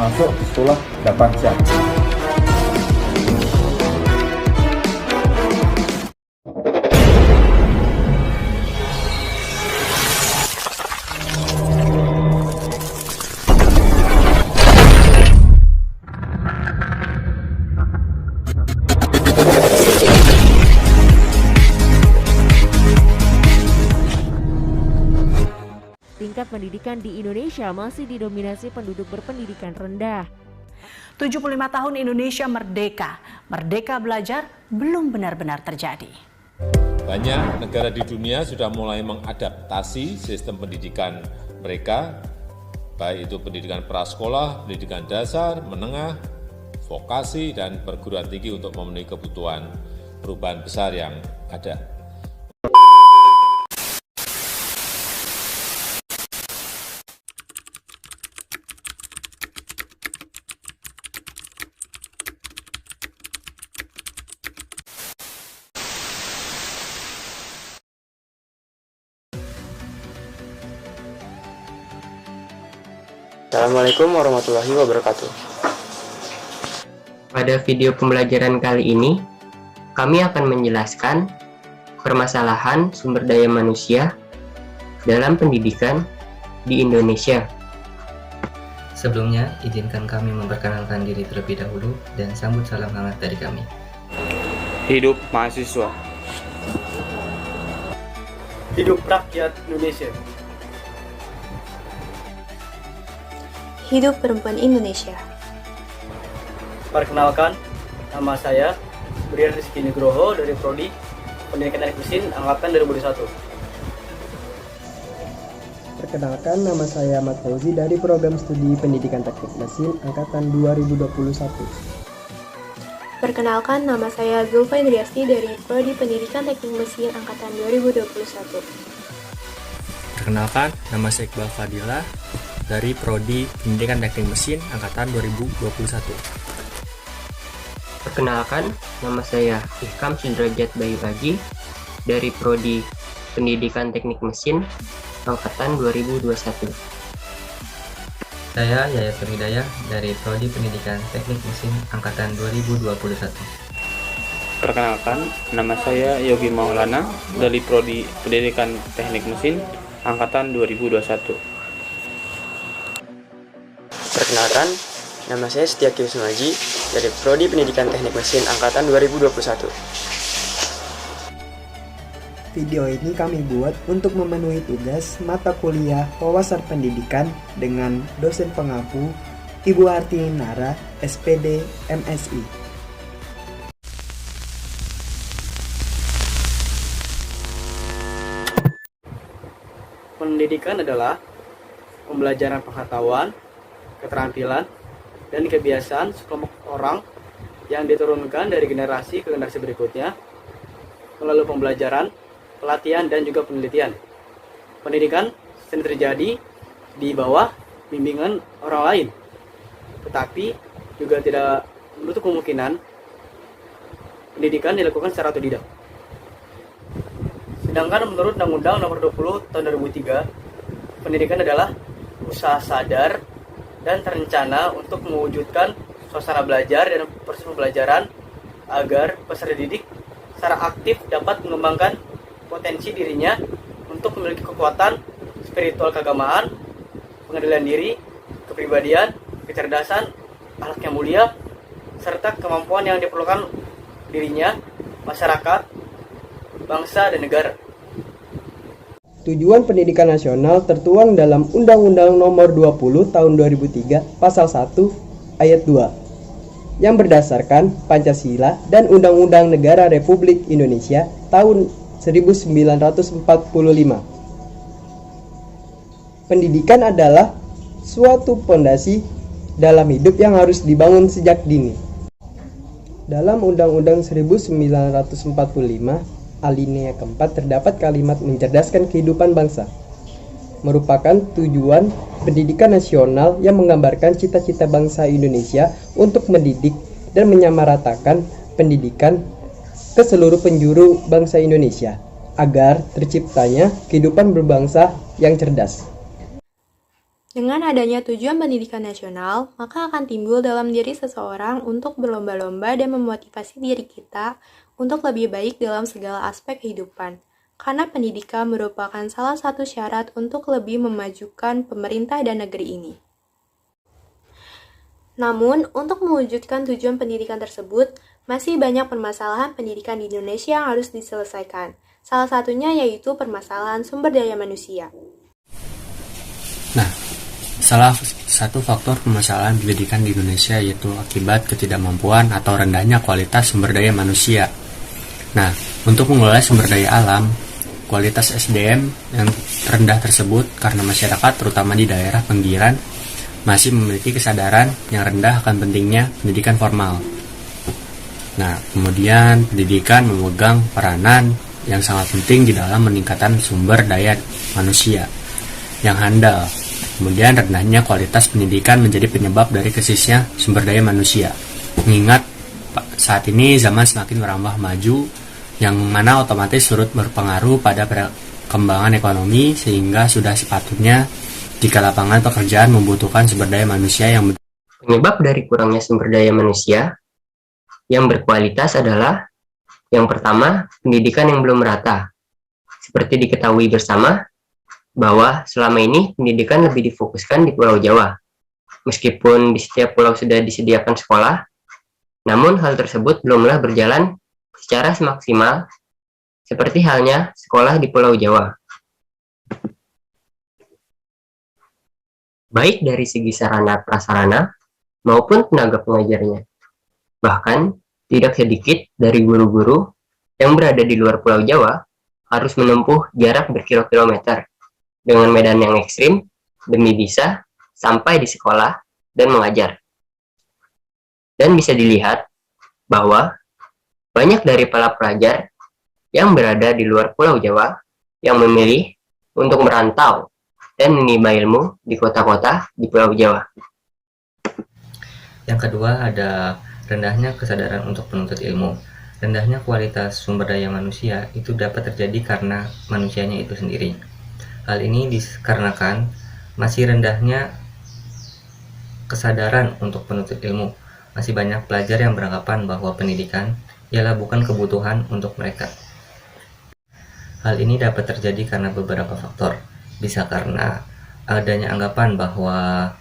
termasuk sekolah 8 jam. Tingkat pendidikan di Indonesia masih didominasi penduduk berpendidikan rendah. 75 tahun Indonesia merdeka. Merdeka belajar belum benar-benar terjadi. Banyak negara di dunia sudah mulai mengadaptasi sistem pendidikan mereka, baik itu pendidikan prasekolah, pendidikan dasar, menengah, vokasi, dan perguruan tinggi untuk memenuhi kebutuhan perubahan besar yang ada. Assalamualaikum warahmatullahi wabarakatuh. Pada video pembelajaran kali ini, kami akan menjelaskan permasalahan sumber daya manusia dalam pendidikan di Indonesia. Sebelumnya, izinkan kami memperkenalkan diri terlebih dahulu dan sambut salam hangat dari kami. Hidup mahasiswa. Hidup rakyat Indonesia. Hidup perempuan Indonesia. Perkenalkan, nama saya Brian Rizky Nugroho dari Prodi Pendidikan Teknik Mesin Angkatan 2021. Perkenalkan, nama saya Ahmad Fauzi dari Program Studi Pendidikan Teknik Mesin Angkatan 2021. Perkenalkan, nama saya Zulfa Indriasti dari Prodi Pendidikan Teknik Mesin Angkatan 2021. Perkenalkan, nama saya Iqbal Fadila dari Prodi Pendidikan Teknik Mesin Angkatan 2021. Perkenalkan, nama saya Ikam Sudrajat Bayu Aji dari Prodi Pendidikan Teknik Mesin Angkatan 2021. Saya Yayat Hidayah dari Prodi Pendidikan Teknik Mesin Angkatan 2021. Perkenalkan, nama saya Yogi Maulana dari Prodi Pendidikan Teknik Mesin Angkatan 2021. Perkenalkan, nama saya Setiaki Wisnuaji dari Prodi Pendidikan Teknik Mesin Angkatan 2021. Video ini kami buat untuk memenuhi tugas mata kuliah wawasan pendidikan dengan dosen pengampu Ibu Hartini Nara, SPD, MSI. Pendidikan adalah pembelajaran pengetahuan, keterampilan, dan kebiasaan sekelompok orang yang diturunkan dari generasi ke generasi berikutnya melalui pembelajaran, pelatihan, dan juga penelitian. Pendidikan sering terjadi di bawah bimbingan orang lain, tetapi juga tidak menutup kemungkinan pendidikan dilakukan secara otodidak. Sedangkan menurut Undang-Undang Nomor 20 Tahun 2003, pendidikan adalah usaha sadar dan terencana untuk mewujudkan suasana belajar dan proses pembelajaran agar peserta didik secara aktif dapat mengembangkan potensi dirinya untuk memiliki kekuatan spiritual keagamaan, pengendalian diri, kepribadian, kecerdasan, akhlak yang mulia, serta kemampuan yang diperlukan dirinya, masyarakat, bangsa, dan negara. Tujuan pendidikan nasional tertuang dalam Undang-Undang Nomor 20 Tahun 2003 Pasal 1 Ayat 2 yang berdasarkan Pancasila dan Undang-Undang Negara Republik Indonesia tahun 1945. Pendidikan adalah suatu fondasi dalam hidup yang harus dibangun sejak dini. Dalam Undang-Undang 1945 alinea keempat terdapat kalimat mencerdaskan kehidupan bangsa, merupakan tujuan pendidikan nasional yang menggambarkan cita-cita bangsa Indonesia untuk mendidik dan menyamaratakan pendidikan ke seluruh penjuru bangsa Dengan adanya tujuan pendidikan nasional, maka akan timbul dalam diri seseorang untuk berlomba-lomba dan memotivasi diri kita untuk lebih baik dalam segala aspek kehidupan. Karena pendidikan merupakan salah satu syarat untuk lebih memajukan pemerintah dan negeri ini. Namun, untuk mewujudkan tujuan pendidikan tersebut, masih banyak permasalahan pendidikan di Indonesia yang harus diselesaikan. Salah satunya yaitu permasalahan sumber daya manusia. Nah, salah satu faktor permasalahan pendidikan di Indonesia yaitu akibat ketidakmampuan atau rendahnya kualitas sumber daya manusia. Nah, untuk mengelola sumber daya alam, kualitas SDM yang rendah tersebut karena masyarakat terutama di daerah pinggiran masih memiliki kesadaran yang rendah akan pentingnya pendidikan formal. Nah, kemudian pendidikan memegang peranan yang sangat penting di dalam meningkatkan sumber daya manusia yang handal. Kemudian rendahnya kualitas pendidikan menjadi penyebab dari krisisnya sumber daya manusia. Mengingat saat ini zaman semakin berambah maju, yang mana otomatis turut berpengaruh pada perkembangan ekonomi, sehingga sudah sepatutnya jika lapangan pekerjaan membutuhkan sumber daya manusia yang Penyebab dari kurangnya sumber daya manusia yang berkualitas adalah yang pertama, pendidikan yang belum merata. Seperti diketahui bersama, bahwa selama ini pendidikan lebih difokuskan di Pulau Jawa. Meskipun di setiap pulau sudah disediakan sekolah, namun hal tersebut belumlah berjalan secara maksimal seperti halnya sekolah di Pulau Jawa. Baik dari segi sarana prasarana maupun tenaga pengajarnya. Bahkan, tidak sedikit dari guru-guru yang berada di luar Pulau Jawa harus menempuh jarak berkilo-kilometer dengan medan yang ekstrim demi bisa sampai di sekolah dan mengajar. Dan bisa dilihat bahwa banyak dari para pelajar yang berada di luar Pulau Jawa yang memilih untuk merantau dan menimba ilmu di kota-kota di Pulau Jawa. Yang kedua ada rendahnya kesadaran untuk penuntut ilmu. Rendahnya kualitas sumber daya manusia itu dapat terjadi karena manusianya itu sendiri. Hal ini dikarenakan masih rendahnya kesadaran untuk penuntut ilmu. Masih banyak pelajar yang beranggapan bahwa pendidikan ialah bukan kebutuhan untuk mereka. Hal ini dapat terjadi karena beberapa faktor. Bisa karena adanya anggapan bahwa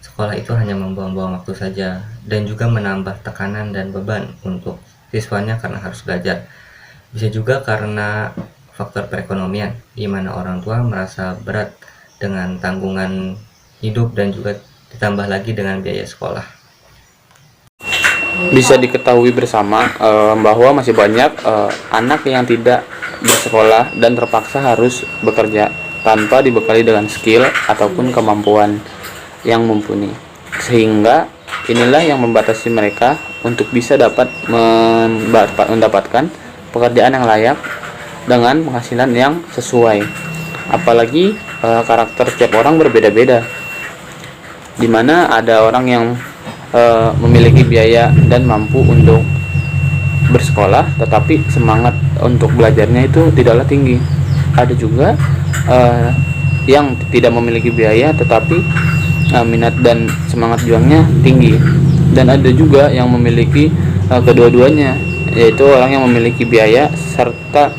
sekolah itu hanya membuang-buang waktu saja, dan juga menambah tekanan dan beban untuk siswanya karena harus belajar. Bisa juga karena faktor perekonomian, di mana orang tua merasa berat dengan tanggungan hidup dan juga ditambah lagi dengan biaya sekolah. Bisa diketahui bersama bahwa masih banyak anak yang tidak bersekolah dan terpaksa harus bekerja tanpa dibekali dengan skill ataupun kemampuan yang mumpuni, sehingga inilah yang membatasi mereka untuk bisa dapat mendapatkan pekerjaan yang layak dengan penghasilan yang sesuai. Apalagi karakter setiap orang berbeda-beda, dimana ada orang yang memiliki biaya dan mampu untuk bersekolah, tetapi semangat untuk belajarnya itu tidaklah tinggi. Ada juga yang tidak memiliki biaya, tetapi minat dan semangat juangnya tinggi. Dan ada juga yang memiliki kedua-duanya, yaitu orang yang memiliki biaya serta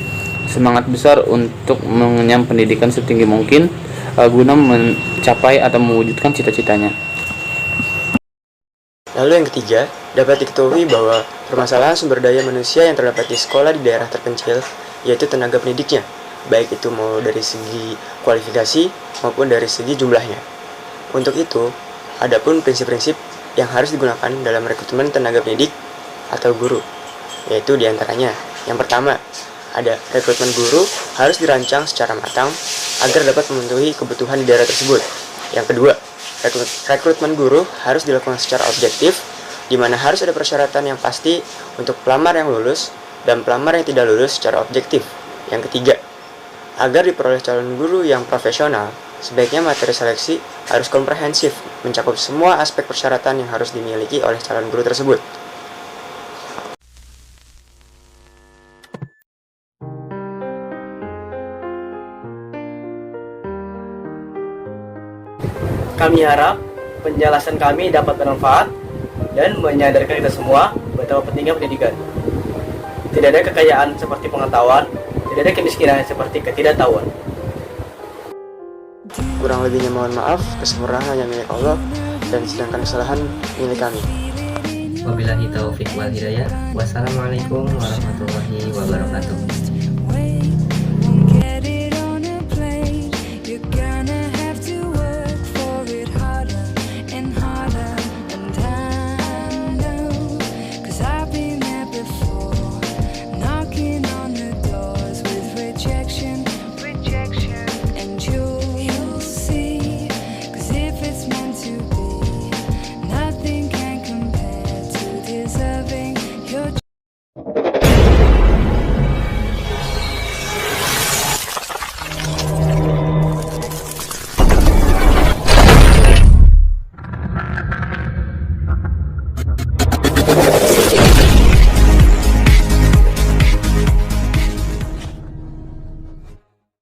semangat besar untuk mengenyam pendidikan setinggi mungkin guna mencapai atau mewujudkan cita-citanya. Lalu yang ketiga, dapat diketahui bahwa permasalahan sumber daya manusia yang terdapat di sekolah di daerah terpencil yaitu tenaga pendidiknya, baik itu mau dari segi kualifikasi maupun dari segi jumlahnya. Untuk itu, ada pun prinsip-prinsip yang harus digunakan dalam rekrutmen tenaga pendidik atau guru, yaitu diantaranya, yang pertama, ada rekrutmen guru harus dirancang secara matang agar dapat memenuhi kebutuhan di daerah tersebut. Yang kedua, rekrutmen guru harus dilakukan secara objektif, di mana harus ada persyaratan yang pasti untuk pelamar yang lulus dan pelamar yang tidak lulus secara objektif. Yang ketiga, agar diperoleh calon guru yang profesional, sebaiknya materi seleksi harus komprehensif, mencakup semua aspek persyaratan yang harus dimiliki oleh calon guru tersebut. Kami harap penjelasan kami dapat bermanfaat dan menyadarkan kita semua betapa pentingnya pendidikan. Tidak ada kekayaan seperti pengetahuan, tidak ada kemiskinan seperti ketidaktahuan. Kurang lebihnya mohon maaf, kesempurnaan hanya milik Allah, dan sedangkan kesalahan milik kami. Wabillahi taufiq wal hidayah. Wassalamualaikum warahmatullahi wabarakatuh.